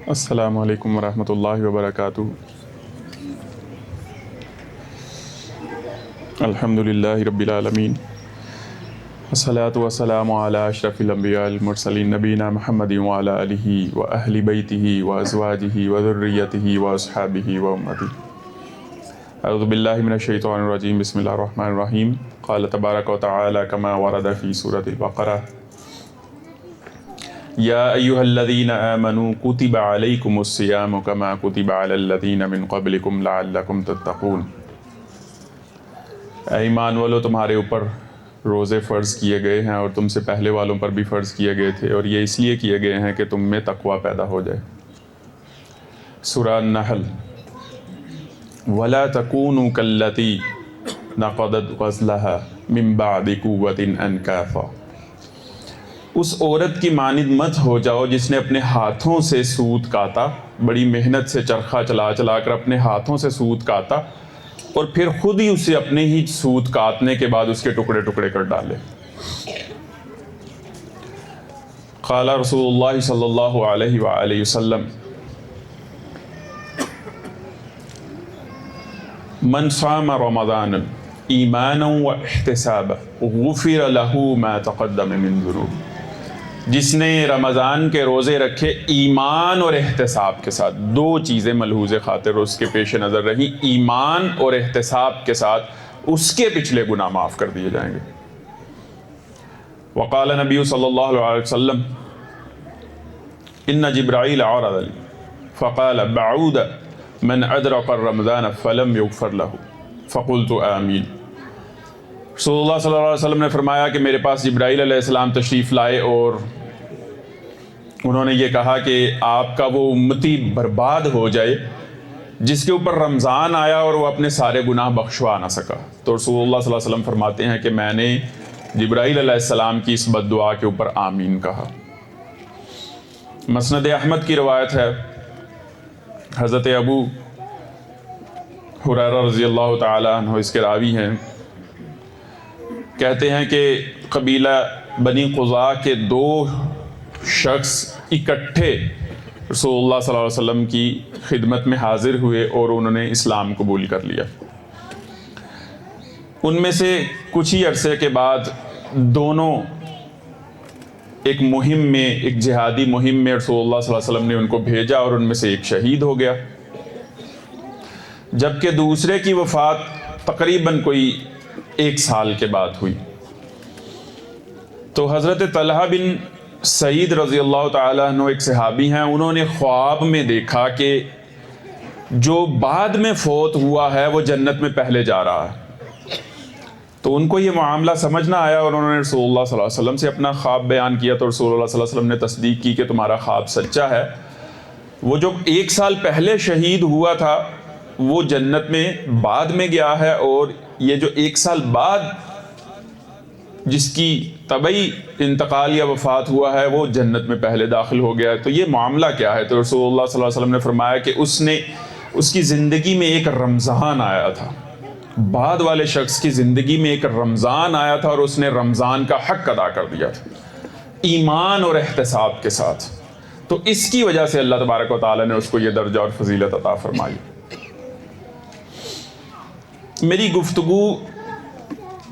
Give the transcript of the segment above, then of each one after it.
السلام علیکم ورحمۃ اللہ وبرکاتہ۔ الحمد للہ رب العالمین، والصلاۃ والسلام علی اشرف الانبیاء المرسلین نبینا محمد وعلی آلہ واہل بیتہ وازواجہ وذریتہ واصحابہ وامتہ۔ اعوذ باللہ من الشیطان الرجیم، بسم اللہ الرحمن الرحیم۔ قال تبارک وتعالی کما ورد فی سورۃ البقرہ، یا ایہا الذین آمنوا کتب علیکم الصیام کما کتب علی الذین من قبلکم لعلکم تتقون۔ اے ایمان والو، تمہارے اوپر روزے فرض کیے گئے ہیں اور تم سے پہلے والوں پر بھی فرض کیے گئے تھے، اور یہ اس لیے کیے گئے ہیں کہ تم میں تقوی پیدا ہو جائے۔ سورہ النحل۔ وَلَا تَكُونُوا كَالَّتِي نَقَضَتْ غَزْلَهَا مِن بَعْدِ قُوَّةٍ أَنْكَاثًا۔ اس عورت کی مانند مت ہو جاؤ جس نے اپنے ہاتھوں سے سوت کاتا، بڑی محنت سے چرخہ چلا چلا کر اپنے ہاتھوں سے سوت کاتا، اور پھر خود ہی اسے اپنے ہی سوت کاٹنے کے بعد اس کے ٹکڑے ٹکڑے کر ڈالے۔ قال رسول اللہ صلی اللہ علیہ وآلہ وسلم، من صام رمضان ایمانا واحتسابا غفر له ما تقدم من ذنوب۔ جس نے رمضان کے روزے رکھے ایمان اور احتساب کے ساتھ، دو چیزیں ملحوظ خاطر اس کے پیش نظر رہیں، ایمان اور احتساب کے ساتھ، اس کے پچھلے گناہ معاف کر دیے جائیں گے۔ وقال نبی صلی اللہ علیہ وسلم، ان جبرائیل عرض لی فقال بعود من ادرک الرمضان فلم یغفر له فقلت آمین۔ رسول اللہ صلی اللہ علیہ وسلم نے فرمایا کہ میرے پاس جبرائیل علیہ السلام تشریف لائے اور انہوں نے یہ کہا کہ آپ کا وہ امتی برباد ہو جائے جس کے اوپر رمضان آیا اور وہ اپنے سارے گناہ بخشوا نہ سکا۔ تو رسول اللہ صلی اللہ علیہ وسلم فرماتے ہیں کہ میں نے جبرائیل علیہ السلام کی اس بد دعا کے اوپر آمین کہا۔ مسند احمد کی روایت ہے، حضرت ابو ہریرہ رضی اللہ تعالی عنہ اس کے راوی ہیں، کہتے ہیں کہ قبیلہ بنی قضاء کے دو شخص اکٹھے رسول اللہ صلی اللہ علیہ وسلم کی خدمت میں حاضر ہوئے اور انہوں نے اسلام قبول کر لیا۔ ان میں سے کچھ ہی عرصے کے بعد دونوں ایک مہم میں، ایک جہادی مہم میں رسول اللہ صلی اللہ علیہ وسلم نے ان کو بھیجا اور ان میں سے ایک شہید ہو گیا، جبکہ دوسرے کی وفات تقریباً کوئی 1 سال کے بعد ہوئی۔ تو حضرت طلحہ بن سعید رضی اللہ تعالیٰ عنہ ایک صحابی ہیں، انہوں نے خواب میں دیکھا کہ جو بعد میں فوت ہوا ہے وہ جنت میں پہلے جا رہا ہے۔ تو ان کو یہ معاملہ سمجھ نہ آیا اور انہوں نے رسول اللہ صلی اللہ علیہ وسلم سے اپنا خواب بیان کیا، تو رسول اللہ صلی اللہ علیہ وسلم نے تصدیق کی کہ تمہارا خواب سچا ہے، وہ جو 1 سال پہلے شہید ہوا تھا وہ جنت میں بعد میں گیا ہے، اور یہ جو 1 سال بعد جس کی طبعی انتقال یا وفات ہوا ہے وہ جنت میں پہلے داخل ہو گیا ہے۔ تو یہ معاملہ کیا ہے؟ تو رسول اللہ صلی اللہ علیہ وسلم نے فرمایا کہ اس کی زندگی میں ایک رمضان آیا تھا، بعد والے شخص کی زندگی میں ایک رمضان آیا تھا اور اس نے رمضان کا حق ادا کر دیا تھا ایمان اور احتساب کے ساتھ، تو اس کی وجہ سے اللہ تبارک و تعالی نے اس کو یہ درجہ اور فضیلت عطا فرمائی۔ میری گفتگو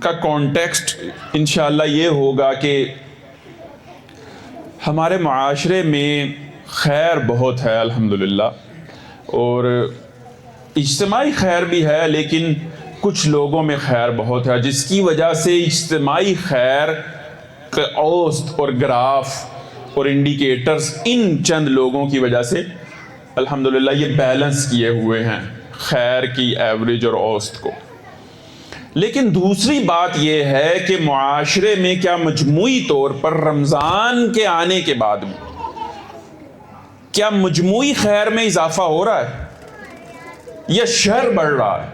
کا کانٹیکسٹ انشاءاللہ یہ ہوگا کہ ہمارے معاشرے میں خیر بہت ہے الحمدللہ، اور اجتماعی خیر بھی ہے، لیکن کچھ لوگوں میں خیر بہت ہے جس کی وجہ سے اجتماعی خیر کا اوسط اور گراف اور انڈیکیٹرز ان چند لوگوں کی وجہ سے الحمدللہ یہ بیلنس کیے ہوئے ہیں خیر کی ایوریج اور اوسط کو۔ لیکن دوسری بات یہ ہے کہ معاشرے میں کیا مجموعی طور پر رمضان کے آنے کے بعد بھی کیا مجموعی خیر میں اضافہ ہو رہا ہے یا شر بڑھ رہا ہے،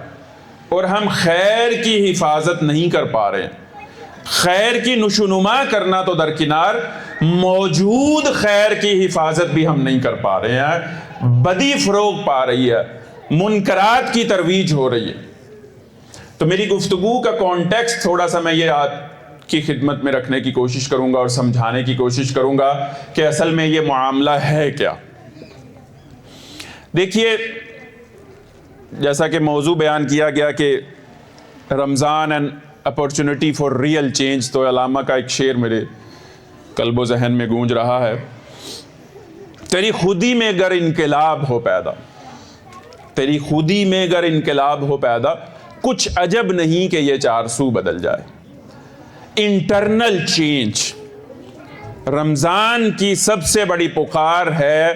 اور ہم خیر کی حفاظت نہیں کر پا رہے ہیں؟ خیر کی نشوونما کرنا تو درکنار، موجود خیر کی حفاظت بھی ہم نہیں کر پا رہے ہیں، بدی فروغ پا رہی ہے، منکرات کی ترویج ہو رہی ہے۔ تو میری گفتگو کا کانٹیکسٹ تھوڑا سا میں یہ آپ کی خدمت میں رکھنے کی کوشش کروں گا اور سمجھانے کی کوشش کروں گا کہ اصل میں یہ معاملہ ہے کیا۔ دیکھیے جیسا کہ موضوع بیان کیا گیا کہ Ramzan and opportunity for real change, تو علامہ کا ایک شعر میرے قلب و ذہن میں گونج رہا ہے، تیری خودی میں گر انقلاب ہو پیدا، تیری خودی میں گر انقلاب ہو پیدا، کچھ عجب نہیں کہ یہ چار سو بدل جائے۔ انٹرنل چینج رمضان کی سب سے بڑی پکار ہے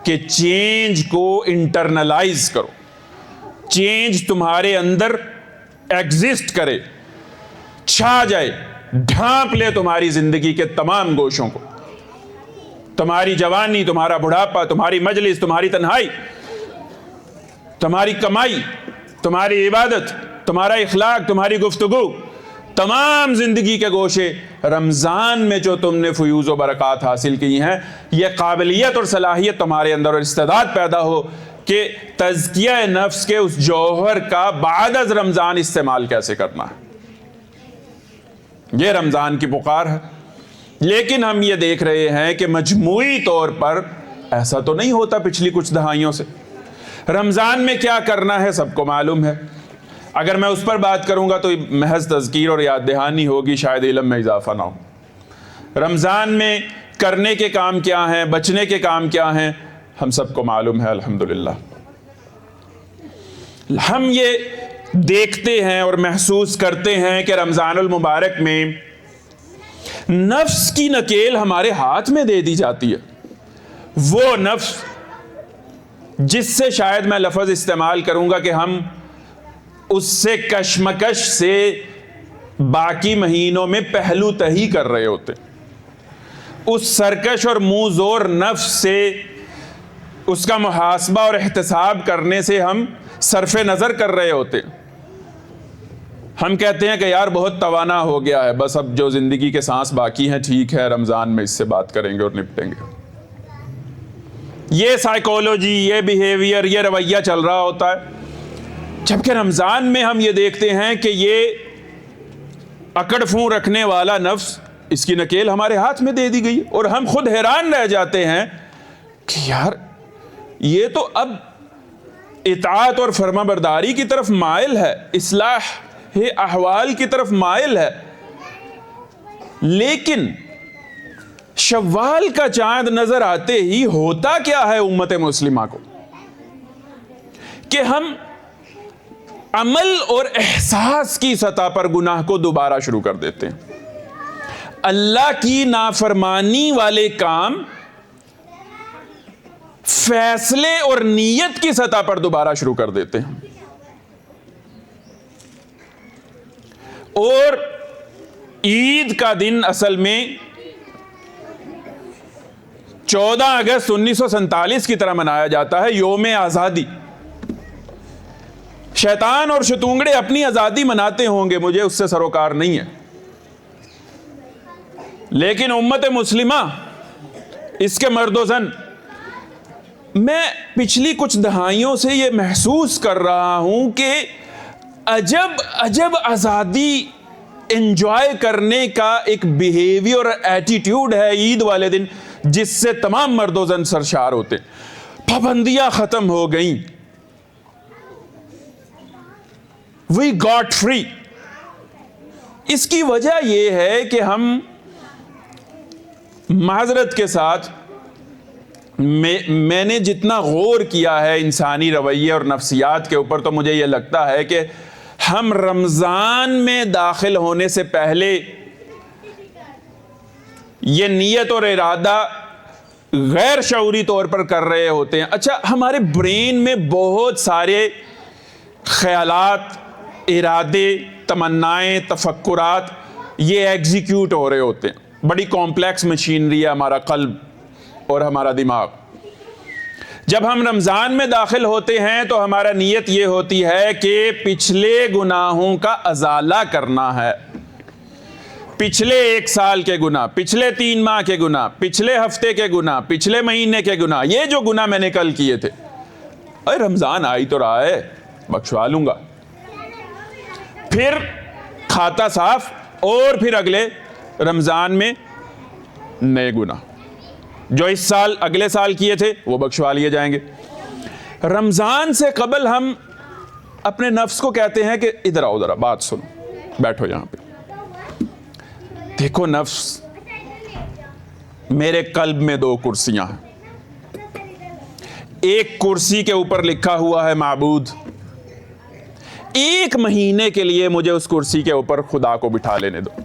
کہ چینج کو انٹرنلائز کرو، چینج تمہارے اندر ایگزسٹ کرے، چھا جائے، ڈھانپ لے تمہاری زندگی کے تمام گوشوں کو، تمہاری جوانی، تمہارا بڑھاپا، تمہاری مجلس، تمہاری تنہائی، تمہاری کمائی، تمہاری عبادت، تمہارا اخلاق، تمہاری گفتگو، تمام زندگی کے گوشے رمضان میں جو تم نے فیوز و برکات حاصل کی ہیں، یہ قابلیت اور صلاحیت تمہارے اندر اور استعداد پیدا ہو کہ تزکیہ نفس کے اس جوہر کا بعد از رمضان استعمال کیسے کرنا ہے۔ یہ رمضان کی پکار ہے، لیکن ہم یہ دیکھ رہے ہیں کہ مجموعی طور پر ایسا تو نہیں ہوتا پچھلی کچھ دہائیوں سے۔ رمضان میں کیا کرنا ہے سب کو معلوم ہے، اگر میں اس پر بات کروں گا تو محض تذکیر اور یاد دہانی ہوگی، شاید علم میں اضافہ نہ ہو۔ رمضان میں کرنے کے کام کیا ہیں، بچنے کے کام کیا ہیں، ہم سب کو معلوم ہے الحمدللہ۔ ہم یہ دیکھتے ہیں اور محسوس کرتے ہیں کہ رمضان المبارک میں نفس کی نکیل ہمارے ہاتھ میں دے دی جاتی ہے، وہ نفس جس سے شاید میں لفظ استعمال کروں گا کہ ہم اس سے کشمکش سے باقی مہینوں میں پہلو تہی کر رہے ہوتے، اس سرکش اور منہ زور نفس سے اس کا محاسبہ اور احتساب کرنے سے ہم صرف نظر کر رہے ہوتے۔ ہم کہتے ہیں کہ یار بہت توانا ہو گیا ہے، بس اب جو زندگی کے سانس باقی ہیں ٹھیک ہے، رمضان میں اس سے بات کریں گے اور نپٹیں گے۔ یہ سائیکولوجی، یہ بیہیویئر، یہ رویہ چل رہا ہوتا ہے، جبکہ رمضان میں ہم یہ دیکھتے ہیں کہ یہ اکڑ فون رکھنے والا نفس، اس کی نکیل ہمارے ہاتھ میں دے دی گئی، اور ہم خود حیران رہ جاتے ہیں کہ یار یہ تو اب اطاعت اور فرما برداری کی طرف مائل ہے، اصلاح احوال کی طرف مائل ہے، لیکن شوال کا چاند نظر آتے ہی ہوتا کیا ہے امت مسلمہ کو کہ ہم عمل اور احساس کی سطح پر گناہ کو دوبارہ شروع کر دیتے ہیں۔ اللہ کی نافرمانی والے کام فیصلے اور نیت کی سطح پر دوبارہ شروع کر دیتے ہیں، اور عید کا دن اصل میں 14 اگست 1947 کی طرح منایا جاتا ہے، یوم آزادی۔ شیطان اور شتونگڑے اپنی آزادی مناتے ہوں گے، مجھے اس سے سروکار نہیں ہے، لیکن امت مسلمہ، اس کے مرد و زن، میں پچھلی کچھ دہائیوں سے یہ محسوس کر رہا ہوں کہ عجب آزادی انجوائے کرنے کا ایک بیہیویئر اور ایٹیٹیوڈ ہے عید والے دن، جس سے تمام مرد و زن سرشار ہوتے۔ پابندیاں ختم ہو گئیں، we got free۔ اس کی وجہ یہ ہے کہ ہم معذرت کے ساتھ، میں نے جتنا غور کیا ہے انسانی رویے اور نفسیات کے اوپر، تو مجھے یہ لگتا ہے کہ ہم رمضان میں داخل ہونے سے پہلے یہ نیت اور ارادہ غیر شعوری طور پر کر رہے ہوتے ہیں۔ اچھا، ہمارے برین میں بہت سارے خیالات، ارادے، تمنائیں، تفکرات یہ ایگزیکیوٹ ہو رہے ہوتے ہیں۔ بڑی کمپلیکس مشینری ہے ہمارا قلب اور ہمارا دماغ۔ جب ہم رمضان میں داخل ہوتے ہیں تو ہمارا نیت یہ ہوتی ہے کہ پچھلے گناہوں کا ازالہ کرنا ہے، پچھلے 1 سال کے گناہ، پچھلے 3 ماہ کے گناہ، پچھلے ہفتے کے گناہ، پچھلے مہینے کے گناہ، یہ جو گناہ میں نے کل کیے تھے، اے رمضان آئی تو رہا ہے، بخشوا لوں گا۔ پھر کھاتا صاف، اور پھر اگلے رمضان میں نئے گناہ جو اس سال اگلے سال کیے تھے وہ بخشوا لیے جائیں گے۔ رمضان سے قبل ہم اپنے نفس کو کہتے ہیں کہ ادھر آؤ ذرا بات سنو، بیٹھو یہاں پہ، دیکھو نفس، میرے قلب میں 2 کرسیاں ہیں، ایک کرسی کے اوپر لکھا ہوا ہے معبود، 1 مہینے کے لیے مجھے اس کرسی کے اوپر خدا کو بٹھا لینے دو،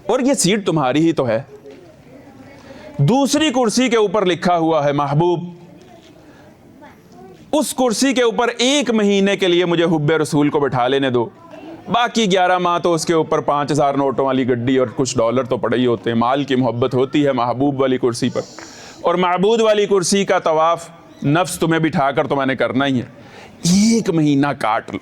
اور یہ سیٹ تمہاری ہی تو ہے۔ دوسری کرسی کے اوپر لکھا ہوا ہے محبوب، اس کرسی کے اوپر 1 مہینے کے لیے مجھے حب رسول کو بٹھا لینے دو، باقی 11 ماہ تو اس کے اوپر 5000 نوٹوں والی گڈی اور کچھ ڈالر تو پڑے ہی ہوتے ہیں، مال کی محبت ہوتی ہے محبوب والی کرسی پر، اور معبود والی کرسی کا طواف نفس تمہیں بٹھا کر تو میں نے کرنا ہی ہے، 1 مہینہ کاٹ لو۔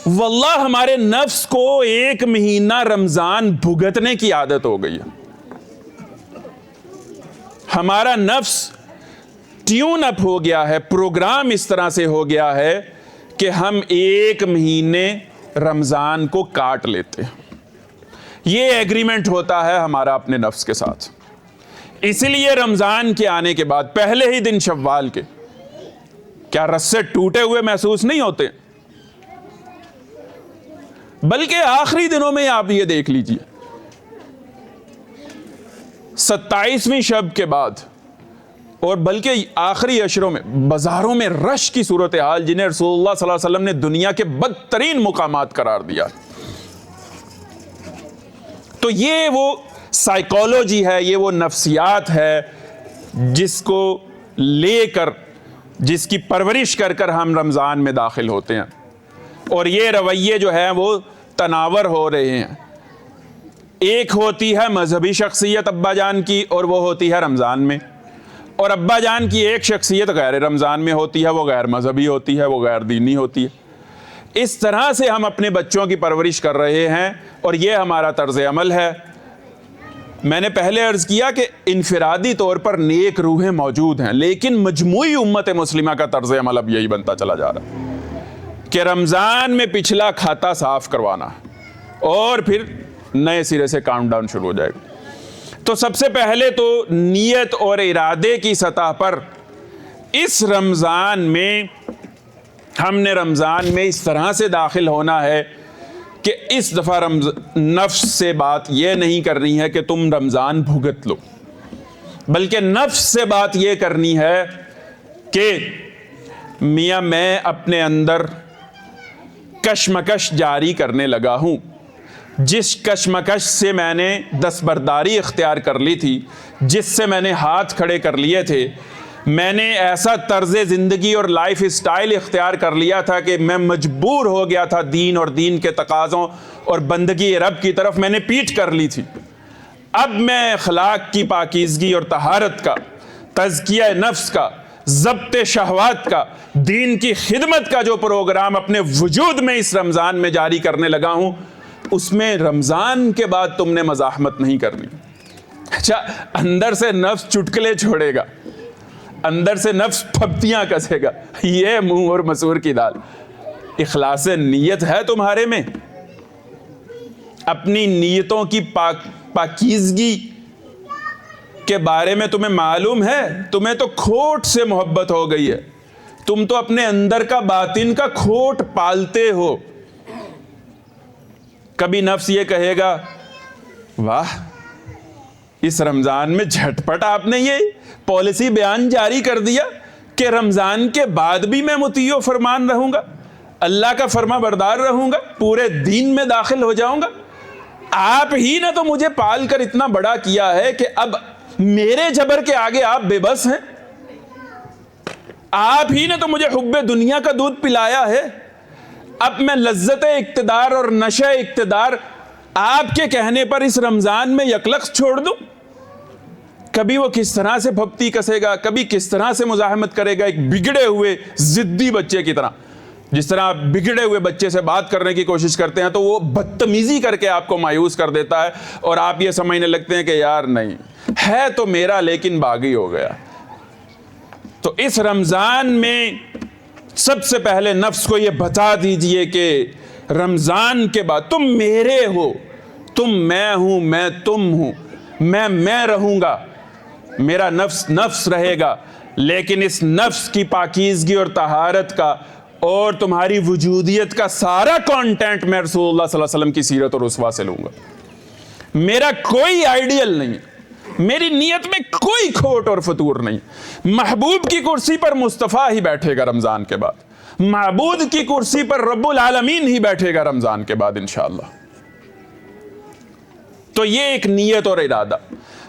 واللہ ہمارے نفس کو 1 مہینہ رمضان بھگتنے کی عادت ہو گئی ہے، ہمارا نفس ٹیون اپ ہو گیا ہے، پروگرام اس طرح سے ہو گیا ہے کہ ہم 1 مہینے رمضان کو کاٹ لیتے ہیں، یہ ایگریمنٹ ہوتا ہے ہمارا اپنے نفس کے ساتھ۔ اسی لیے رمضان کے آنے کے بعد پہلے ہی دن شوال کے کیا رسے ٹوٹے ہوئے محسوس نہیں ہوتے، بلکہ آخری دنوں میں آپ یہ دیکھ لیجئے 27ویں شب کے بعد اور بلکہ آخری عشروں میں بازاروں میں رش کی صورتحال جنہیں رسول اللہ صلی اللہ علیہ وسلم نے دنیا کے بدترین مقامات قرار دیا، تو یہ وہ سائیکالوجی ہے، یہ وہ نفسیات ہے جس کو لے کر، جس کی پرورش کر کر ہم رمضان میں داخل ہوتے ہیں، اور یہ رویے جو ہیں وہ تناور ہو رہے ہیں۔ ایک ہوتی ہے مذہبی شخصیت ابا جان کی اور وہ ہوتی ہے رمضان میں، اور ابا جان کی ایک شخصیت غیر رمضان میں ہوتی ہے، وہ غیر مذہبی ہوتی ہے، وہ غیر دینی ہوتی ہے۔ اس طرح سے ہم اپنے بچوں کی پرورش کر رہے ہیں اور یہ ہمارا طرز عمل ہے۔ میں نے پہلے عرض کیا کہ انفرادی طور پر نیک روحیں موجود ہیں، لیکن مجموعی امت مسلمہ کا طرز عمل اب یہی بنتا چلا جا رہا ہے کہ رمضان میں پچھلا کھاتا صاف کروانا اور پھر نئے سرے سے کاؤنٹ ڈاؤن شروع ہو جائے گا۔ تو سب سے پہلے تو نیت اور ارادے کی سطح پر اس رمضان میں ہم نے رمضان میں اس طرح سے داخل ہونا ہے کہ اس دفعہ نفس سے بات یہ نہیں کرنی ہے کہ تم رمضان بھگت لو، بلکہ نفس سے بات یہ کرنی ہے کہ میاں میں اپنے اندر کشمکش جاری کرنے لگا ہوں، جس کشمکش سے میں نے دستبرداری اختیار کر لی تھی، جس سے میں نے ہاتھ کھڑے کر لیے تھے، میں نے ایسا طرز زندگی اور لائف اسٹائل اختیار کر لیا تھا کہ میں مجبور ہو گیا تھا دین اور دین کے تقاضوں اور بندگی رب کی طرف میں نے پیٹھ کر لی تھی۔ اب میں اخلاق کی پاکیزگی اور طہارت کا، تزکیہ نفس کا، ضبط شہوات کا، دین کی خدمت کا جو پروگرام اپنے وجود میں اس رمضان میں جاری کرنے لگا ہوں، اس میں رمضان کے بعد تم نے مزاحمت نہیں کرنی۔ اچھا، اندر سے نفس چٹکلے چھوڑے گا، اندر سے نفس پھپتیاں کسے گا، یہ منہ اور مسور کی دال۔ اخلاص نیت ہے تمہارے میں؟ اپنی نیتوں کی پاکیزگی کے بارے میں تمہیں معلوم ہے؟ تمہیں تو کھوٹ سے محبت ہو گئی ہے، تم تو اپنے اندر کا باطن کا کھوٹ پالتے ہو۔ کبھی نفس یہ کہے گا واہ، اس رمضان میں جھٹپٹ آپ نے یہ پالیسی بیان جاری کر دیا کہ رمضان کے بعد بھی میں مطیع و فرمان رہوں گا، اللہ کا فرما بردار رہوں گا، پورے دین میں داخل ہو جاؤں گا۔ آپ ہی نے تو مجھے پال کر اتنا بڑا کیا ہے کہ اب میرے جبر کے آگے آپ بے بس ہیں۔ آپ ہی نے تو مجھے حب دنیا کا دودھ پلایا ہے، اب میں لذت اقتدار اور نشہ اقتدار آپ کے کہنے پر اس رمضان میں یکلخت چھوڑ دوں؟ کبھی وہ کس طرح سے پھپتی کسے گا، کبھی کس طرح سے مزاحمت کرے گا، ایک بگڑے ہوئے ضدی بچے کی طرح۔ جس طرح آپ بگڑے ہوئے بچے سے بات کرنے کی کوشش کرتے ہیں تو وہ بدتمیزی کر کے آپ کو مایوس کر دیتا ہے اور آپ یہ سمجھنے لگتے ہیں کہ یار نہیں ہے تو میرا لیکن باغی ہو گیا۔ تو اس رمضان میں سب سے پہلے نفس کو یہ بتا دیجئے کہ رمضان کے بعد تم میرے ہو، تم میں ہوں، میں تم ہوں، میں رہوں گا، میرا نفس نفس رہے گا، لیکن اس نفس کی پاکیزگی اور طہارت کا اور تمہاری وجودیت کا سارا کانٹینٹ میں رسول اللہ صلی اللہ علیہ وسلم کی سیرت اور اسوہ سے لوں گا۔ میرا کوئی آئیڈیل نہیں، میری نیت میں کوئی کھوٹ اور فتور نہیں۔ محبوب کی کرسی پر مصطفیٰ ہی بیٹھے گا رمضان کے بعد، معبود کی کرسی پر رب العالمین ہی بیٹھے گا رمضان کے بعد انشاءاللہ۔ تو یہ ایک نیت اور ارادہ۔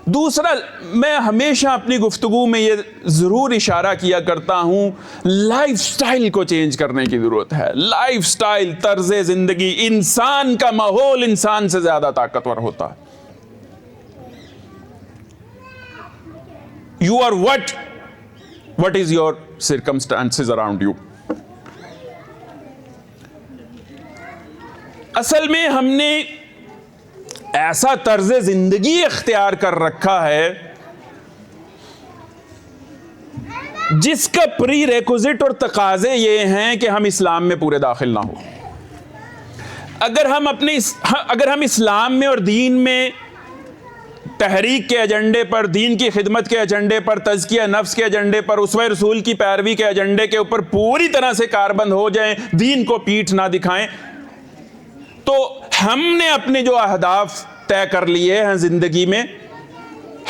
دوسرا، میں ہمیشہ اپنی گفتگو میں یہ ضرور اشارہ کیا کرتا ہوں، لائف سٹائل کو چینج کرنے کی ضرورت ہے۔ لائف سٹائل، طرز زندگی، انسان کا ماحول انسان سے زیادہ طاقتور ہوتا ہے۔ You are what is your circumstances around you؟ اصل میں ہم نے ایسا طرز زندگی اختیار کر رکھا ہے جس کا پری ریکوزٹ اور تقاضے یہ ہیں کہ ہم اسلام میں پورے داخل نہ ہو۔ اگر ہم اسلام میں اور دین میں تحریک کے ایجنڈے پر، دین کی خدمت کے ایجنڈے پر، تزکیہ نفس کے ایجنڈے پر، اسوہ رسول کی پیروی کے ایجنڈے کے اوپر پوری طرح سے کاربند ہو جائیں، دین کو پیٹھ نہ دکھائیں، تو ہم نے اپنے جو اہداف طے کر لیے ہیں زندگی میں،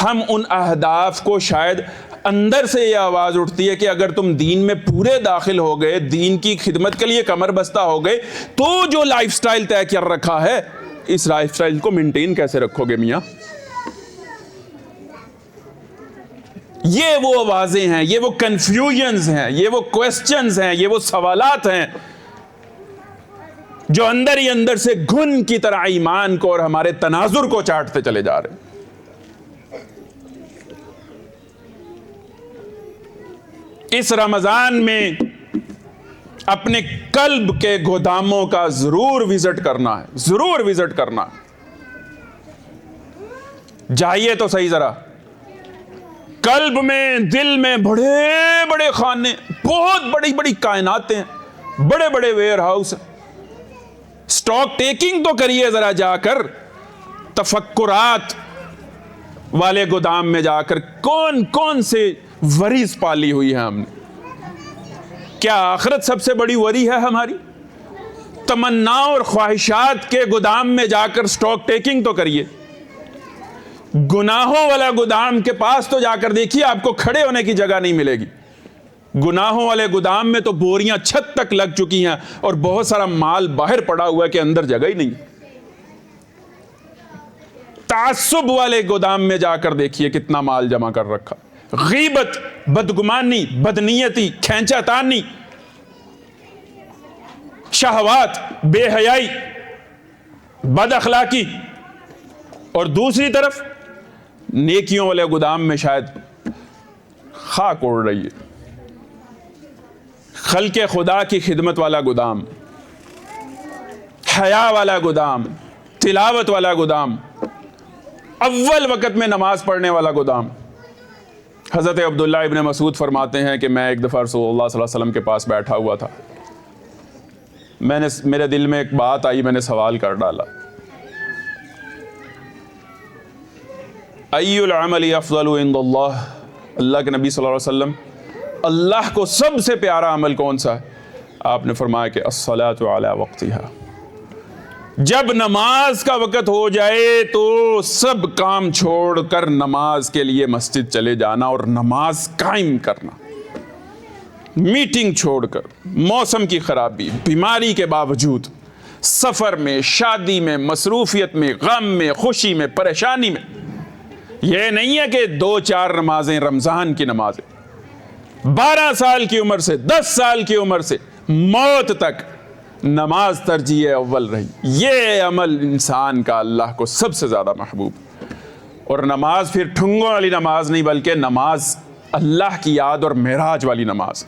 ہم ان اہداف کو شاید اندر سے یہ آواز اٹھتی ہے کہ اگر تم دین میں پورے داخل ہو گئے، دین کی خدمت کے لیے کمر بستہ ہو گئے، تو جو لائف سٹائل طے کر رکھا ہے اس لائف سٹائل کو مینٹین کیسے رکھو گے میاں؟ یہ وہ آوازیں ہیں، یہ وہ کنفیوژنز ہیں، یہ وہ کوسچنز ہیں، یہ وہ سوالات ہیں جو اندر ہی اندر سے گھن کی طرح ایمان کو اور ہمارے تناظر کو چاٹتے چلے جا رہے ہیں۔ اس رمضان میں اپنے قلب کے گوداموں کا ضرور وزٹ کرنا ہے، ضرور وزٹ کرنا ہے۔ جائیے تو صحیح ذرا، قلب میں، دل میں بڑے بڑے خانے، بہت بڑی بڑی کائناتیں، بڑے بڑے ویئر ہاؤس، سٹاک ٹیکنگ تو کریے ذرا جا کر، تفکرات والے گودام میں جا کر کون کون سے وریز پالی ہوئی ہے ہم نے۔ کیا آخرت سب سے بڑی وری ہے ہماری؟ تمنا اور خواہشات کے گودام میں جا کر سٹاک ٹیکنگ تو کریے۔ گناہوں والا گودام کے پاس تو جا کر دیکھیے، آپ کو کھڑے ہونے کی جگہ نہیں ملے گی۔ گناہوں والے گودام میں تو بوریاں چھت تک لگ چکی ہیں اور بہت سارا مال باہر پڑا ہوا ہے کہ اندر جگہ ہی نہیں۔ تعصب والے گودام میں جا کر دیکھیے کتنا مال جمع کر رکھا۔ غیبت، بدگمانی، بدنیتی، کھینچا تانی، شہوات، بے حیائی، بد اخلاقی، اور دوسری طرف نیکیوں والے گودام میں شاید خاک اڑ رہی ہے۔ خلق خدا کی خدمت والا گودام، حیا والا گودام، تلاوت والا گودام، اول وقت میں نماز پڑھنے والا گودام۔ حضرت عبداللہ ابن مسعود فرماتے ہیں کہ میں ایک دفعہ رسول اللہ صلی اللہ علیہ وسلم کے پاس بیٹھا ہوا تھا، میرے دل میں ایک بات آئی، میں نے سوال کر ڈالا، ای العمل افضل عند اللہ، اللہ کے نبی صلی اللہ علیہ وسلم، اللہ کو سب سے پیارا عمل کون سا ہے؟ آپ نے فرمایا کہ الصلاۃ علی وقتہا، جب نماز کا وقت ہو جائے تو سب کام چھوڑ کر نماز کے لیے مسجد چلے جانا اور نماز قائم کرنا، میٹنگ چھوڑ کر، موسم کی خرابی، بیماری کے باوجود، سفر میں، شادی میں، مصروفیت میں، غم میں، خوشی میں، پریشانی میں۔ یہ نہیں ہے کہ 2-4 نمازیں رمضان کی نمازیں، 12 سال کی عمر سے 10 سال کی عمر سے موت تک نماز ترجیح اول رہی۔ یہ عمل انسان کا اللہ کو سب سے زیادہ محبوب، اور نماز پھر ٹھنگوں والی نماز نہیں، بلکہ نماز اللہ کی یاد اور معراج والی نماز۔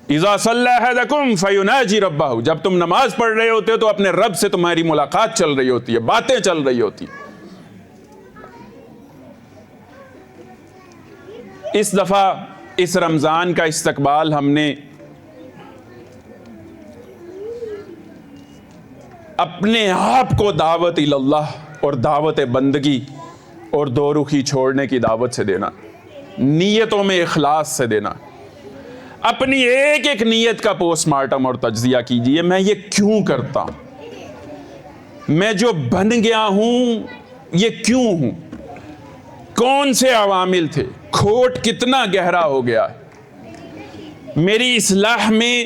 اذا صلی احدکم فیناجی ربہ، جب تم نماز پڑھ رہے ہوتے ہو تو اپنے رب سے تمہاری ملاقات چل رہی ہوتی ہے، باتیں چل رہی ہوتی ہیں۔ اس دفعہ اس رمضان کا استقبال ہم نے اپنے آپ کو دعوت اللہ اور دعوت بندگی اور دو رخی چھوڑنے کی دعوت سے دینا، نیتوں میں اخلاص سے دینا۔ اپنی ایک ایک نیت کا پوسٹ مارٹم اور تجزیہ کیجئے، میں یہ کیوں کرتا ہوں، میں جو بن گیا ہوں یہ کیوں ہوں، کون سے عوامل تھے، کھوٹ کتنا گہرا ہو گیا ہے، میری اصلاح میں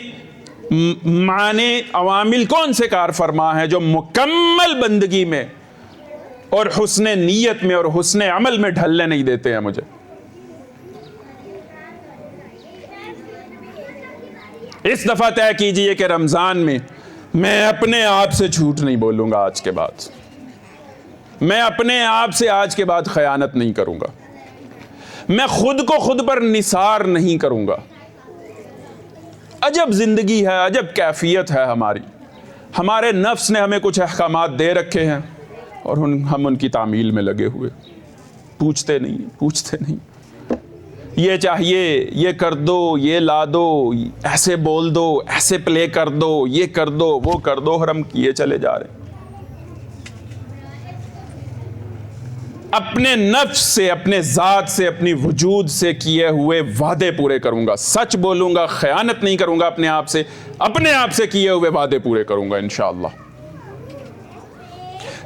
معنی عوامل کون سے کار فرما ہیں جو مکمل بندگی میں اور حسن نیت میں اور حسن عمل میں ڈھلنے نہیں دیتے ہیں مجھے۔ اس دفعہ طے کیجئے کہ رمضان میں اپنے آپ سے جھوٹ نہیں بولوں گا، آج کے بعد میں اپنے آپ سے آج کے بعد خیانت نہیں کروں گا، میں خود کو خود پر نثار نہیں کروں گا۔ عجب زندگی ہے، عجب کیفیت ہے ہماری، ہمارے نفس نے ہمیں کچھ احکامات دے رکھے ہیں اور ہم ان کی تعمیل میں لگے ہوئے، پوچھتے نہیں، یہ چاہیے، یہ کر دو، یہ لا دو، ایسے بول دو، ایسے پلے کر دو، یہ کر دو، وہ کر دو، اور ہم کیے چلے جا رہے ہیں۔ اپنے نفس سے، اپنے ذات سے، اپنی وجود سے کیے ہوئے وعدے پورے کروں گا، سچ بولوں گا، خیانت نہیں کروں گا اپنے آپ سے کیے ہوئے وعدے پورے کروں گا انشاءاللہ۔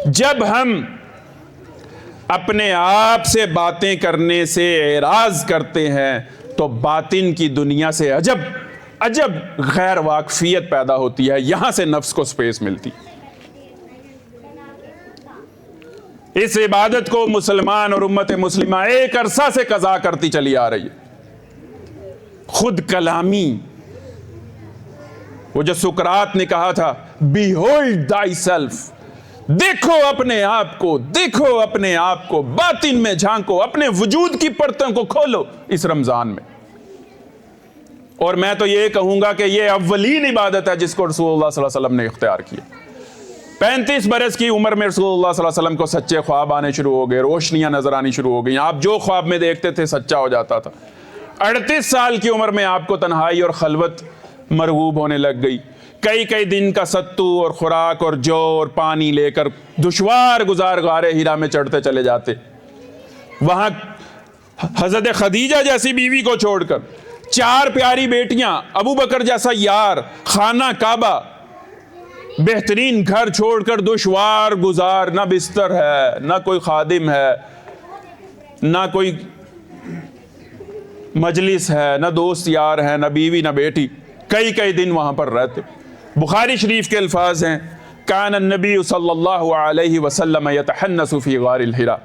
جب ہم اپنے آپ سے باتیں کرنے سے اعراض کرتے ہیں تو باطن کی دنیا سے عجب غیر واقفیت پیدا ہوتی ہے، یہاں سے نفس کو سپیس ملتی۔ اس عبادت کو مسلمان اور امت مسلمہ ایک عرصہ سے قضا کرتی چلی آ رہی ہے۔ خود کلامی، وہ جو سقراط نے کہا تھا behold thyself، دیکھو اپنے آپ کو، دیکھو اپنے آپ کو، باطن میں جھانکو، اپنے وجود کی پرتوں کو کھولو اس رمضان میں۔ اور میں تو یہ کہوں گا کہ یہ اولین عبادت ہے جس کو رسول اللہ صلی اللہ علیہ وسلم نے اختیار کیا۔ 35 برس کی عمر میں رسول اللہ صلی اللہ علیہ وسلم کو سچے خواب آنے شروع ہو گئے، روشنیاں نظر آنی شروع ہو گئیں، آپ جو خواب میں دیکھتے تھے سچا ہو جاتا تھا۔ 38 سال کی عمر میں آپ کو تنہائی اور خلوت مرغوب ہونے لگ گئی، کئی دن کا ستو اور خوراک اور جو اور پانی لے کر دشوار گزار غار ہیرا میں چڑھتے چلے جاتے، وہاں حضرت خدیجہ جیسی بیوی کو چھوڑ کر 4 پیاری بیٹیاں، ابو بکر جیسا یار، خانہ کعبہ، بہترین گھر چھوڑ کر دشوار گزار، نہ بستر ہے، نہ کوئی خادم ہے، نہ کوئی مجلس ہے، نہ دوست یار ہے، نہ بیوی نہ بیٹی، کئی دن وہاں پر رہتے۔ بخاری شریف کے الفاظ ہیں کان النبی صلی اللہ علیہ وسلم یتحنس فی غار الحرا،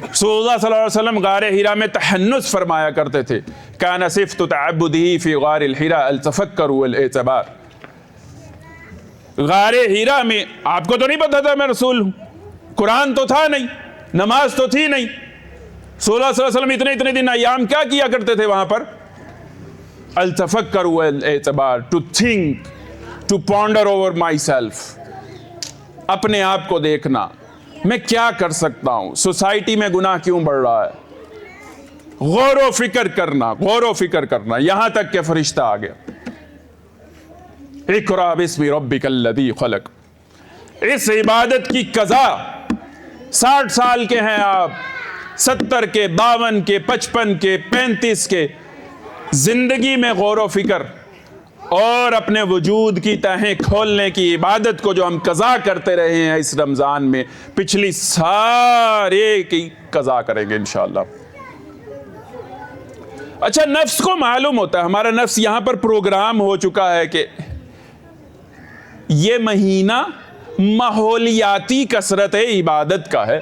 رسول اللہ صلی اللہ علیہ وسلم غار ہیرا میں تحنس فرمایا کرتے تھے۔ کان صفت تعبدہ فی غار الحرا التفکر والاعتبار، غار ہیرا میں آپ کو تو نہیں پتا تھا میں رسول ہوں، قرآن تو تھا نہیں، نماز تو تھی نہیں، رسول اللہ صلی اللہ علیہ وسلم اتنے دن ایام کیا کیا کرتے تھے وہاں پر؟ التفکر والاعتبار، to think, to ponder over myself, اپنے آپ کو دیکھنا، میں کیا کر سکتا ہوں، سوسائٹی میں گناہ کیوں بڑھ رہا ہے، غور و فکر کرنا، یہاں تک کہ فرشتہ آ گیا، اقرأ باسم ربک الذی خلق۔ اس عبادت کی قضا 60 سال کے ہیں آپ، 70 کے، 52 کے، 55 کے، 35 کے، زندگی میں غور و فکر اور اپنے وجود کی تہیں کھولنے کی عبادت کو جو ہم قضا کرتے رہے ہیں اس رمضان میں، پچھلی سارے کی قضا کریں گے انشاءاللہ۔ اچھا، نفس کو معلوم ہوتا ہے، ہمارا نفس یہاں پر پروگرام ہو چکا ہے کہ یہ مہینہ ماحولیاتی کثرت عبادت کا ہے،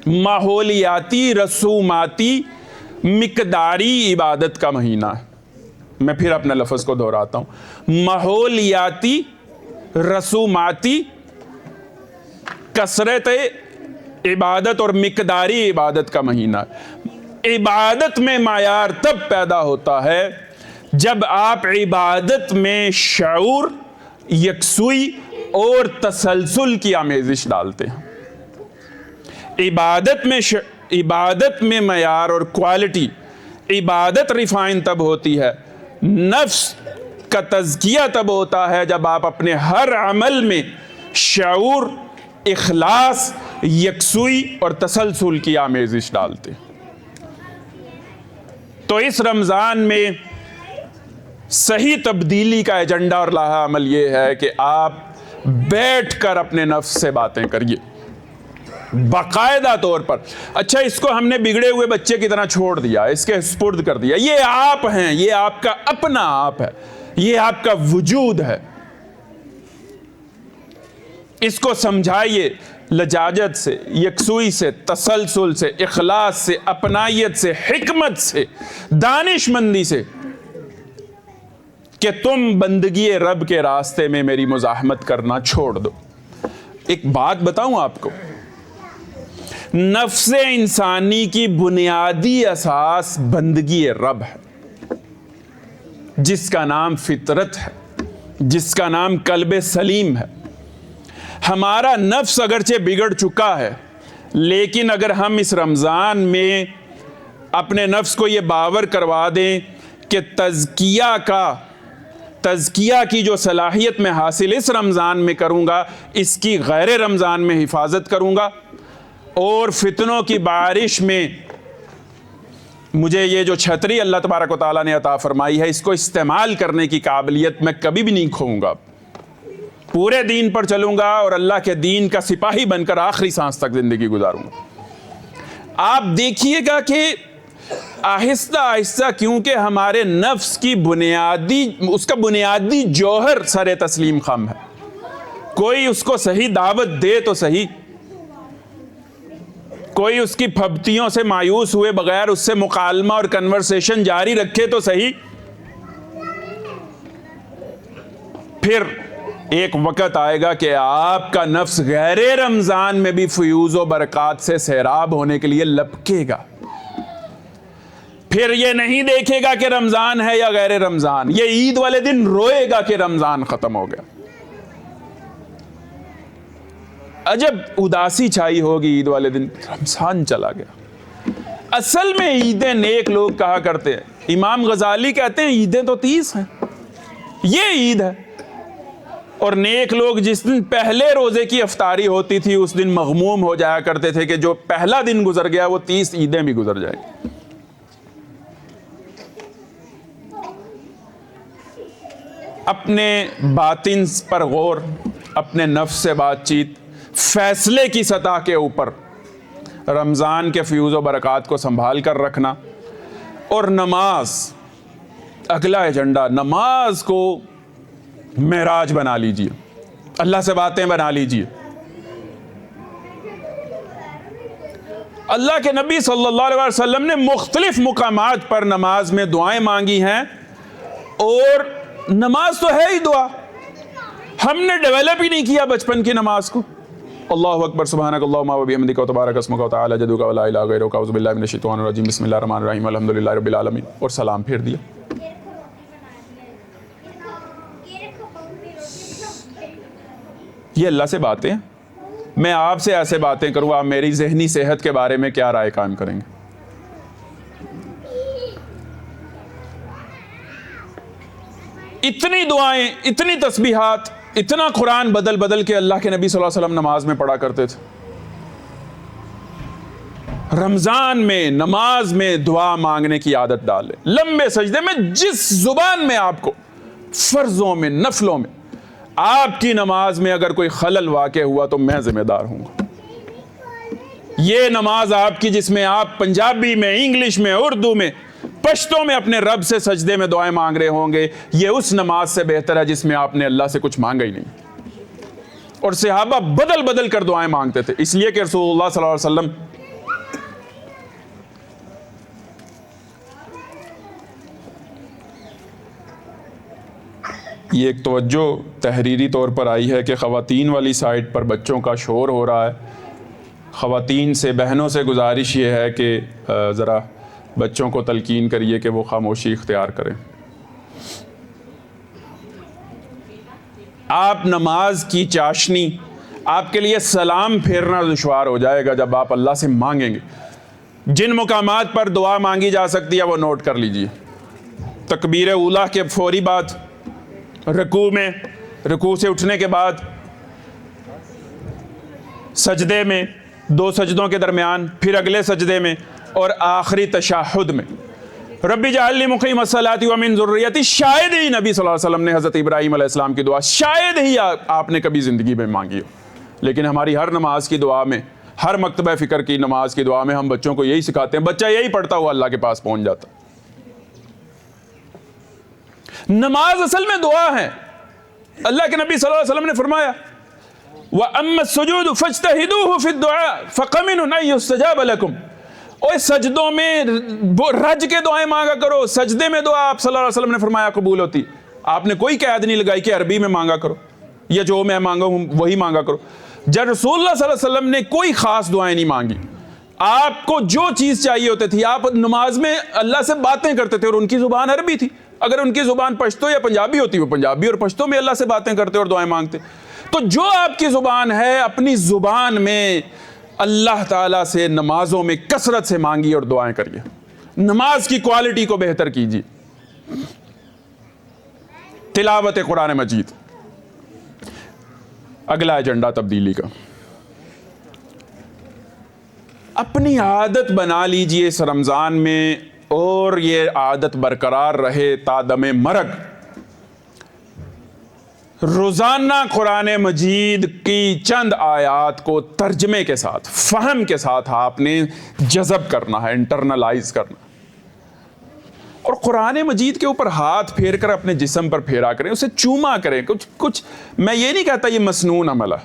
ماحولیاتی رسوماتی مقداری عبادت کا مہینہ ہے۔ میں پھر اپنے لفظ کو دہراتا ہوں، ماحولیاتی رسوماتی کثرت عبادت اور مقداری عبادت کا مہینہ ہے۔ عبادت میں معیار تب پیدا ہوتا ہے جب آپ عبادت میں شعور، یکسوئی اور تسلسل کی آمیزش ڈالتے ہیں۔ عبادت میں معیار اور کوالٹی، عبادت ریفائن تب ہوتی ہے، نفس کا تزکیہ تب ہوتا ہے جب آپ اپنے ہر عمل میں شعور، اخلاص، یکسوئی اور تسلسل کی آمیزش ڈالتے ہیں۔ تو اس رمضان میں صحیح تبدیلی کا ایجنڈا اور لاحہ عمل یہ ہے کہ آپ بیٹھ کر اپنے نفس سے باتیں کریے باقاعدہ طور پر۔ اچھا، اس کو ہم نے بگڑے ہوئے بچے کی طرح چھوڑ دیا، اس کے سپرد کر دیا۔ یہ آپ ہیں، یہ آپ کا اپنا آپ ہے، یہ آپ کا وجود ہے۔ اس کو سمجھائیے لجاجت سے، یکسوئی سے، تسلسل سے، اخلاص سے، اپنائیت سے، حکمت سے، دانش مندی سے، کہ تم بندگی رب کے راستے میں میری مزاحمت کرنا چھوڑ دو۔ ایک بات بتاؤں آپ کو، نفس انسانی کی بنیادی اساس بندگی رب ہے، جس کا نام فطرت ہے، جس کا نام قلب سلیم ہے۔ ہمارا نفس اگرچہ بگڑ چکا ہے، لیکن اگر ہم اس رمضان میں اپنے نفس کو یہ باور کروا دیں کہ تزکیہ کی جو صلاحیت میں حاصل اس رمضان میں کروں گا، اس کی غیر رمضان میں حفاظت کروں گا، اور فتنوں کی بارش میں مجھے یہ جو چھتری اللہ تبارک و تعالیٰ نے عطا فرمائی ہے، اس کو استعمال کرنے کی قابلیت میں کبھی بھی نہیں کھوؤں گا، پورے دین پر چلوں گا اور اللہ کے دین کا سپاہی بن کر آخری سانس تک زندگی گزاروں گا۔ آپ دیکھیے گا کہ آہستہ آہستہ، کیونکہ ہمارے نفس کی اس کا بنیادی جوہر سر تسلیم خم ہے، کوئی اس کو صحیح دعوت دے تو صحیح، کوئی اس کی پھبتیوں سے مایوس ہوئے بغیر اس سے مکالمہ اور کنورسیشن جاری رکھے تو صحیح، پھر ایک وقت آئے گا کہ آپ کا نفس غیر رمضان میں بھی فیوز و برکات سے سیراب ہونے کے لیے لپکے گا۔ پھر یہ نہیں دیکھے گا کہ رمضان ہے یا غیر رمضان، یہ عید والے دن روئے گا کہ رمضان ختم ہو گیا۔ عجب اداسی چھائی ہوگی عید والے دن، رمضان چلا گیا۔ اصل میں عیدیں نیک لوگ کہا کرتے ہیں، امام غزالی کہتے ہیں عیدیں تو 30 ہیں، یہ عید ہے۔ اور نیک لوگ جس دن پہلے روزے کی افطاری ہوتی تھی اس دن مغموم ہو جایا کرتے تھے کہ جو پہلا دن گزر گیا وہ 30 عیدیں بھی گزر جائیں گی۔ اپنے باطن پر غور، اپنے نفس سے بات چیت، فیصلے کی سطح کے اوپر رمضان کے فیوز و برکات کو سنبھال کر رکھنا، اور نماز اگلا ایجنڈا، نماز کو معراج بنا لیجئے، اللہ سے باتیں بنا لیجئے۔ اللہ کے نبی صلی اللہ علیہ وسلم نے مختلف مقامات پر نماز میں دعائیں مانگی ہیں، اور نماز تو ہے ہی دعا، ہم نے ڈیولپ ہی نہیں کیا بچپن کی نماز کو۔ اللہ اکبر، سبحانک اللہم و بحمدک و تبارک اسمک و تعالی جدک و لا الہ غیرک، اعوذ باللہ من الشیطان الرجیم، بسم اللہ الرحمن الرحیم، الحمدللہ رب العالمین، اور سلام پھیر دیا۔ یہ اللہ سے باتیں، میں آپ سے ایسے باتیں کروں، آپ میری ذہنی صحت کے بارے میں کیا رائے قائم کریں گے؟ اتنی دعائیں، اتنی تسبیحات، اتنا قرآن بدل بدل کے اللہ کے نبی صلی اللہ علیہ وسلم نماز میں پڑھا کرتے تھے۔ رمضان میں نماز میں دعا مانگنے کی عادت ڈالیں، لمبے سجدے میں، جس زبان میں آپ کو، فرضوں میں، نفلوں میں، آپ کی نماز میں اگر کوئی خلل واقع ہوا تو میں ذمہ دار ہوں گا۔ یہ نماز آپ کی جس میں آپ پنجابی میں، انگلش میں، اردو میں، پشتوں میں اپنے رب سے سجدے میں دعائیں مانگ رہے ہوں گے، یہ اس نماز سے بہتر ہے جس میں آپ نے اللہ سے کچھ مانگا ہی نہیں۔ اور صحابہ بدل بدل کر دعائیں مانگتے تھے، اس لیے کہ رسول اللہ صلی اللہ علیہ وسلم یہ ایک توجہ تحریری طور پر آئی ہے کہ خواتین والی سائٹ پر بچوں کا شور ہو رہا ہے۔ خواتین سے، بہنوں سے گزارش یہ ہے کہ ذرا بچوں کو تلقین کریے کہ وہ خاموشی اختیار کریں۔ آپ نماز کی چاشنی، آپ کے لیے سلام پھیرنا دشوار ہو جائے گا جب آپ اللہ سے مانگیں گے۔ جن مقامات پر دعا مانگی جا سکتی ہے وہ نوٹ کر لیجئے۔ تکبیر اولیٰ کے فوری بعد، رکوع میں، رکوع سے اٹھنے کے بعد، سجدے میں، دو سجدوں کے درمیان، پھر اگلے سجدے میں، اور آخری تشہد میں ربی جعلنی مقیم الصلاۃ ومن ذریتی، شاید ہی نبی صلی اللہ علیہ وسلم نے حضرت ابراہیم علیہ السلام کی دعا شاید ہی آپ نے کبھی زندگی میں مانگی ہو، لیکن ہماری ہر نماز کی دعا میں، ہر مکتبہ فکر کی نماز کی دعا میں ہم بچوں کو یہی سکھاتے ہیں، بچہ یہی پڑھتا ہوا اللہ کے پاس پہنچ جاتا۔ نماز اصل میں دعا ہے۔ اللہ کے نبی صلی اللہ علیہ وسلم نے فرمایا وَأَمَّا السُّجُودُ فَاجْتَهِدُوهُ فِي الدُّعَاءِ فَقَمِنٌ أَن يُسْتَجَابَ لَكُمْ۔ اور سجدوں میں رج کے دعائیں مانگا کرو، سجدے میں دعا آپ صلی اللہ علیہ وسلم نے فرمایا قبول ہوتی۔ آپ نے کوئی قید نہیں لگائی کہ عربی میں مانگا کرو یا جو میں مانگا ہوں وہی مانگا کرو۔ جب رسول اللہ صلی اللہ علیہ وسلم نے کوئی خاص دعائیں نہیں مانگی، آپ کو جو چیز چاہیے ہوتی تھی، آپ نماز میں اللہ سے باتیں کرتے تھے، اور ان کی زبان عربی تھی۔ اگر ان کی زبان پشتو یا پنجابی ہوتی، وہ پنجابی اور پشتو میں اللہ سے باتیں کرتے اور دعائیں مانگتے۔ تو جو آپ کی زبان ہے، اپنی زبان میں اللہ تعالیٰ سے نمازوں میں کثرت سے مانگی اور دعائیں کریے، نماز کی کوالٹی کو بہتر کیجیے۔ تلاوت قرآن مجید، اگلا ایجنڈا تبدیلی کا، اپنی عادت بنا لیجئے اس رمضان میں، اور یہ عادت برقرار رہے تا دم مرگ۔ روزانہ قرآن مجید کی چند آیات کو ترجمے کے ساتھ، فہم کے ساتھ آپ نے جذب کرنا ہے، انٹرنلائز کرنا، اور قرآن مجید کے اوپر ہاتھ پھیر کر اپنے جسم پر پھیرا کریں، اسے چوما کریں۔ کچھ میں یہ نہیں کہتا یہ مسنون عمل ہے،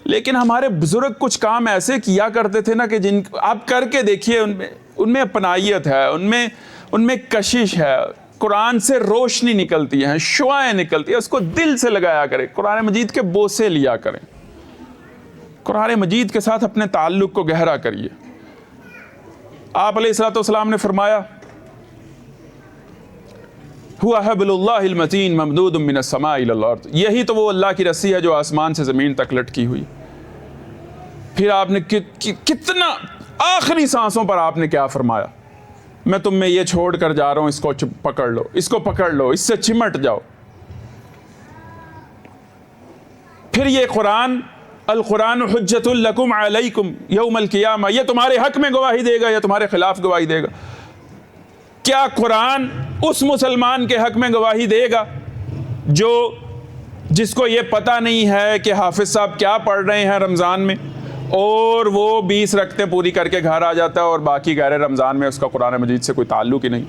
لیکن ہمارے بزرگ کچھ کام ایسے کیا کرتے تھے نا کہ جن آپ کر کے دیکھیے، ان میں اپنائیت ہے، ان میں کشش ہے، قرآن سے روشنی نکلتی ہے، شعائیں نکلتی ہیں، اس کو دل سے لگایا کریں، قرآن مجید کے بوسے لیا کریں، قرآن مجید کے ساتھ اپنے تعلق کو گہرا کریے۔ آپ علیہ الصلوۃ والسلام نے فرمایا هو حبل اللہ المتین ممدود من السماء الی الارض، یہی تو وہ اللہ کی رسی ہے جو آسمان سے زمین تک لٹکی ہوئی۔ پھر آپ نے کتنا آخری سانسوں پر آپ نے کیا فرمایا، میں تم میں یہ چھوڑ کر جا رہا ہوں، اس کو پکڑ لو، اس کو پکڑ لو، اس سے چمٹ جاؤ۔ پھر یہ قرآن، القرآن حجت لکم علیکم یوم القیامہ، یہ تمہارے حق میں گواہی دے گا یا تمہارے خلاف گواہی دے گا؟ کیا قرآن اس مسلمان کے حق میں گواہی دے گا جس کو یہ پتہ نہیں ہے کہ حافظ صاحب کیا پڑھ رہے ہیں رمضان میں، اور وہ 20 رکعتیں پوری کر کے گھر آ جاتا ہے اور باقی غیر رمضان میں اس کا قرآن مجید سے کوئی تعلق ہی نہیں؟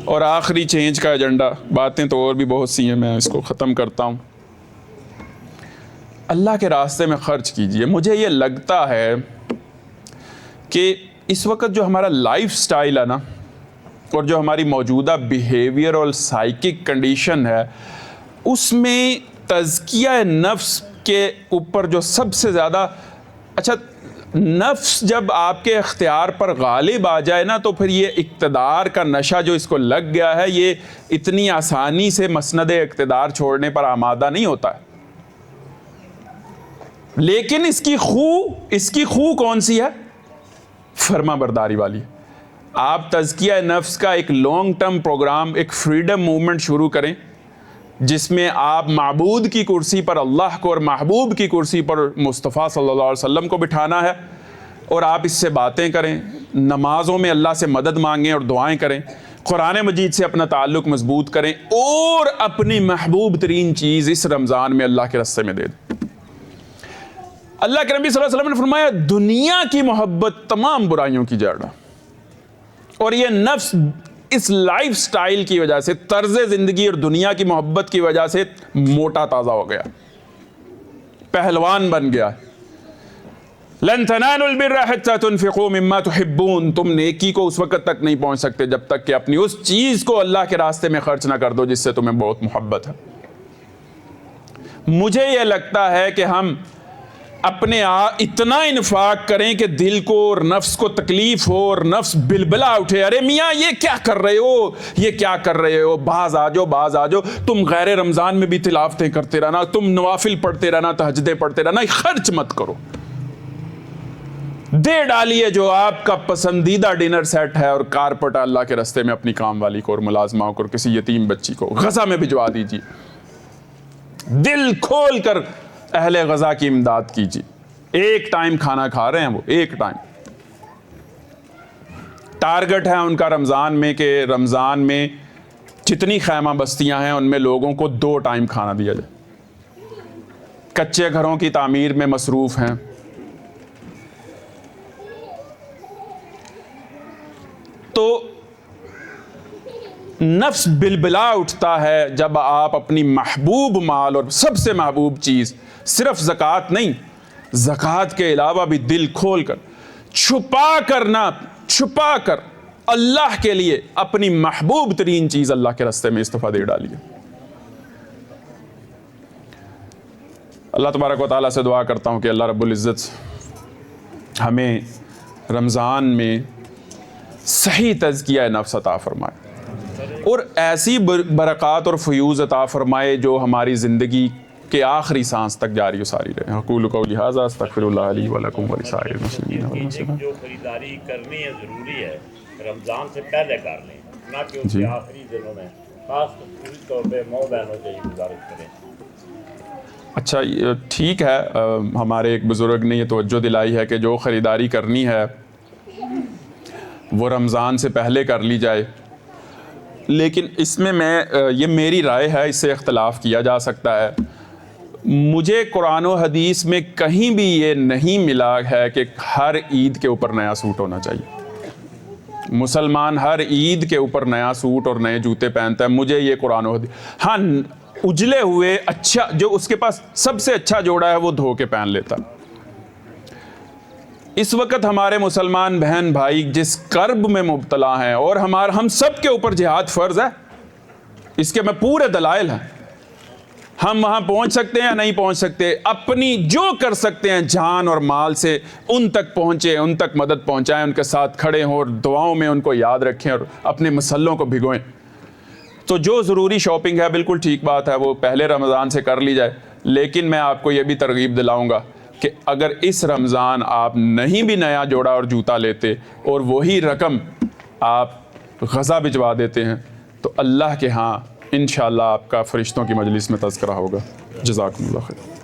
اور آخری چینج کا ایجنڈا، باتیں تو اور بھی بہت سی ہیں، میں اس کو ختم کرتا ہوں۔ اللہ کے راستے میں خرچ کیجئے۔ مجھے یہ لگتا ہے کہ اس وقت جو ہمارا لائف سٹائل ہے نا، اور جو ہماری موجودہ بیہیویئر اور سائیکک کنڈیشن ہے، اس میں تزکیہ نفس کے اوپر جو سب سے زیادہ، اچھا نفس جب آپ کے اختیار پر غالب آ جائے نا، تو پھر یہ اقتدار کا نشہ جو اس کو لگ گیا ہے، یہ اتنی آسانی سے مسند اقتدار چھوڑنے پر آمادہ نہیں ہوتا ہے۔ لیکن اس کی خو کون سی ہے؟ فرما برداری والی۔ آپ تزکیہ نفس کا ایک لانگ ٹرم پروگرام، ایک فریڈم موومنٹ شروع کریں، جس میں آپ معبود کی کرسی پر اللہ کو اور محبوب کی کرسی پر مصطفیٰ صلی اللہ علیہ وسلم کو بٹھانا ہے، اور آپ اس سے باتیں کریں، نمازوں میں اللہ سے مدد مانگیں اور دعائیں کریں، قرآن مجید سے اپنا تعلق مضبوط کریں، اور اپنی محبوب ترین چیز اس رمضان میں اللہ کے راستے میں دے دیں۔ اللہ کے نبی صلی اللہ علیہ وسلم نے فرمایا دنیا کی محبت تمام برائیوں کی جڑ ہے، اور یہ نفس اس لائف سٹائل کی وجہ سے، طرز زندگی اور دنیا کی محبت کی وجہ سے موٹا تازہ ہو گیا، پہلوان بن گیا۔ لن تنالوا البر حتى تنفقوا مما تحبون، تم نیکی کو اس وقت تک نہیں پہنچ سکتے جب تک کہ اپنی اس چیز کو اللہ کے راستے میں خرچ نہ کر دو جس سے تمہیں بہت محبت ہے۔ مجھے یہ لگتا ہے کہ ہم اپنے اتنا انفاق کریں کہ دل کو اور نفس کو تکلیف ہو اور نفس بلبلا اٹھے، ارے میاں یہ کیا کر رہے ہو، یہ کیا کر رہے ہو، باز آ جاؤ، تم غیر رمضان میں بھی تلاوتیں کرتے رہنا، تم نوافل پڑھتے رہنا، تہجدیں پڑھتے رہنا، خرچ مت کرو۔ دے ڈالیے جو آپ کا پسندیدہ ڈنر سیٹ ہے اور کارپٹ اللہ کے راستے میں اپنی کام والی کو اور ملازمہ کو اور کسی یتیم بچی کو غزہ میں بھجوا دیجیے، دل کھول کر اہل غزہ کی امداد کیجیے۔ ایک ٹائم کھانا کھا رہے ہیں وہ، ایک ٹائم۔ ٹارگٹ ہے ان کا رمضان میں کہ رمضان میں جتنی خیمہ بستیاں ہیں ان میں لوگوں کو 2 ٹائم کھانا دیا جائے۔ کچے گھروں کی تعمیر میں مصروف ہیں۔ تو نفس بلبلا اٹھتا ہے جب آپ اپنی محبوب مال اور سب سے محبوب چیز، صرف زکوٰۃ نہیں، زکوٰۃ کے علاوہ بھی دل کھول کر چھپا کر اللہ کے لیے اپنی محبوب ترین چیز اللہ کے راستے میں استعفیٰ دے ڈالیے۔ اللہ تبارک و تعالیٰ سے دعا کرتا ہوں کہ اللہ رب العزت ہمیں رمضان میں صحیح تزکیہ نفس عطا فرمائے اور ایسی برکات اور فیوز عطا فرمائے جو ہماری زندگی کے آخری سانس تک جاری و ساری رہے۔ اقول قولی ھذا استغفر اللہ لی ولکم ولسائر المسلمین والمسلمات۔ جو خریداری کرنی ہے ضروری ہے رمضان سے پہلے کر لیں، نہ کہ اس کے آخری دنوں میں، خاص طور پہ ماؤں بہنوں سے یہ گزارش کریں۔ اچھا ٹھیک ہے، ہمارے ایک بزرگ نے یہ توجہ دلائی ہے کہ جو خریداری کرنی ہے وہ رمضان سے پہلے کر لی جائے، لیکن اس میں یہ میری رائے ہے، اس سے اختلاف کیا جا سکتا ہے۔ مجھے قرآن و حدیث میں کہیں بھی یہ نہیں ملا ہے کہ ہر عید کے اوپر نیا سوٹ ہونا چاہیے، مسلمان ہر عید کے اوپر نیا سوٹ اور نئے جوتے پہنتا ہے۔ مجھے یہ قرآن و حدیث، ہاں اجلے ہوئے اچھا جو اس کے پاس سب سے اچھا جوڑا ہے وہ دھو کے پہن لیتا۔ اس وقت ہمارے مسلمان بہن بھائی جس کرب میں مبتلا ہیں، اور ہم سب کے اوپر جہاد فرض ہے، اس کے میں پورے دلائل ہیں۔ ہم وہاں پہنچ سکتے ہیں یا نہیں پہنچ سکتے، اپنی جو کر سکتے ہیں جان اور مال سے ان تک پہنچے، ان تک مدد پہنچائیں، ان کے ساتھ کھڑے ہوں اور دعاؤں میں ان کو یاد رکھیں اور اپنے مسلوں کو بھگوئیں۔ تو جو ضروری شاپنگ ہے بالکل ٹھیک بات ہے، وہ پہلے رمضان سے کر لی جائے، لیکن میں آپ کو یہ بھی ترغیب دلاؤں گا کہ اگر اس رمضان آپ نہیں بھی نیا جوڑا اور جوتا لیتے اور وہی رقم آپ غزہ بھجوا دیتے ہیں تو اللہ کے ہاں انشاءاللہ آپ کا فرشتوں کی مجلس میں تذکرہ ہوگا۔ جزاکم اللہ خیر۔